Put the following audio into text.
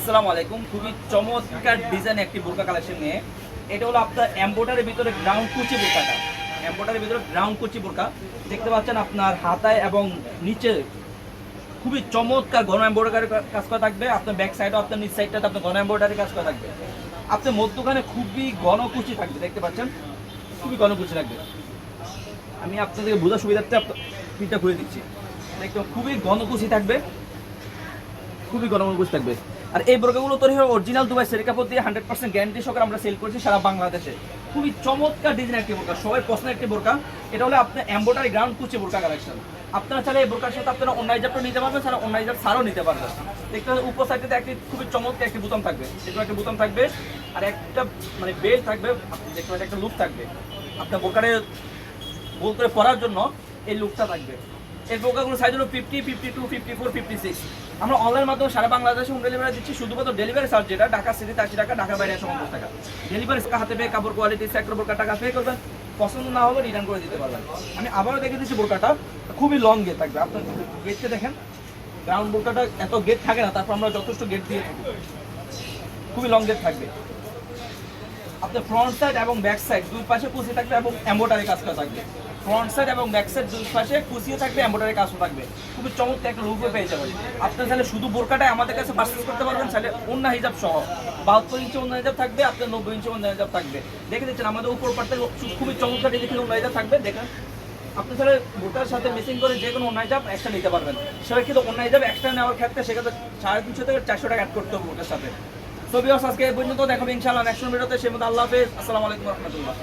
আসসালামু আলাইকুম। খুবই চমৎকার ডিজাইন একটি বোরকা কালেকশন নিয়ে। এটা হলো আপনার এমব্রয়ডারির ভিতরে গ্রাউন্ড কুচি বোরকাটা। এমব্রয়ডারির ভিতরে গ্রাউন্ড কুচি বোরকা দেখতে পাচ্ছেন আপনার হাতায় এবং নিচে খুবই চমৎকার ঘন এমব্রয়ডারি কাজ করা থাকবে। আপনার ব্যাক সাইডও আপনার নিচ সাইডটাতে আপনার ঘন এমব্রয়ডারি কাজ করা থাকবে। আপনার মধ্যখানে খুবই ঘন কুচি থাকবে, দেখতে পাচ্ছেন খুবই ঘন কুচি থাকবে। আমি আপনাদেরকে বোঝার সুবিধার্থে পিঠটা খুলে দিচ্ছি। দেখতে খুবই ঘন কুচি থাকবে, খুবই ঘন কুচি থাকবে। আর এই বোরকাগুলো তৈরি হয় অরিজিনাল দুবাই সেরি কাপড় দিয়ে 100% গ্যারান্টি সহকারে আমরা সেল করেছি সারা বাংলাদেশে। খুবই চমৎকার ডিজাইন একটি বোরকা, সবাই পছন্দের একটি বোরকা। এটা হলো আপনার এমব্রয়ডারি গ্রাউন্ড কুচি বোরকা কালেকশন। আপনারা চাইলে এই বোরকার সাথে আপনারা অন্য হিজাবটা নিতে পারবেন, সারা অন্য হিজাব ছাড়াও নিতে পারবেন। দেখতে হবে উপর সাইডে একটি খুবই চমৎকার একটি বোতাম থাকবে, এরকম একটা বোতাম থাকবে আর একটা মানে বেল্ট থাকবে। আপনি দেখতে পাচ্ছেন একটা লুক থাকবে আপনার বোরকারে গোল করে পরার জন্য, এই লুকটা থাকবে। এই বোরকাগুলো সাইজ হলো 50, 52, 54, 56। আমরা অনলাইন মাধ্যমে সারা বাংলাদেশে হোম ডেলিভারি দিচ্ছি। শুধুমাত্র ডেলিভারি চার্জ যেটা ঢাকা সিটিতে 80 টাকা, ঢাকার বাইরে 150 টাকা। ডেলিভারি হাতে পেয়ে কাপড় কোয়ালিটি সেক্টর বোরকা টাকা পে করবেন, পছন্দ না হলে রিটার্ন করে দিতে পারবেন। আমি আবারও দেখে দিচ্ছি বোরকাটা খুবই লং গেট থাকবে। আপনার গেটটা দেখেন, গ্রাউন্ড বোরকাটা এত গেট থাকে না, তারপর আমরা যথেষ্ট গেট দিয়ে থাকি, খুবই লং গেট থাকবে। আপনার ফ্রন্ট সাইড এবং ব্যাক সাইড দুই পাশে কুচি থাকবে এবং এমব্রয়ডারি কাজ করা থাকবে। ফ্রন্ট সাইড এবং ব্যাক সাইড দুই পাশে কুচিও থাকবে, এমব্রয়ডারি কাজও থাকবে। খুবই চমৎকার একটা লুকও পেয়ে যাবেন। আপনার চাইলে শুধু বোরকাটাই আমাদের কাছে পারচেজ করতে পারবেন, চাইলে অন্য হিজাব সহ 72 ইঞ্চি অন্য হিজাব থাকবে, আপনার 90 ইঞ্চি অন্য হিজাব থাকবে। দেখে দিচ্ছেন আমাদের উপর পার্টে খুবই চমৎকার ডিজাইন অন্য হিজাব থাকবে। দেখেন আপনি তাহলে বোরকার সাথে মিসিং করে যে কোনো অন্য হিজাব এক্সট্রা নিতে পারবেন। সেটা কিন্তু অন্য হিজাব এক্সট্রা নেওয়ার ক্ষেত্রে সেক্ষেত্রে 350 থেকে 400 টাকা অ্যাড করতে হবে বোরকার সাথে। তো ভিউয়ার্স, আজকে এই পর্যন্ত দেখাবো ইনশাআল্লাহ নেক্সট ভিডিওতে। সেই মতো আল্লাহ হাফেজ, আসসালামু আলাইকুম রহমতুল্লাহ।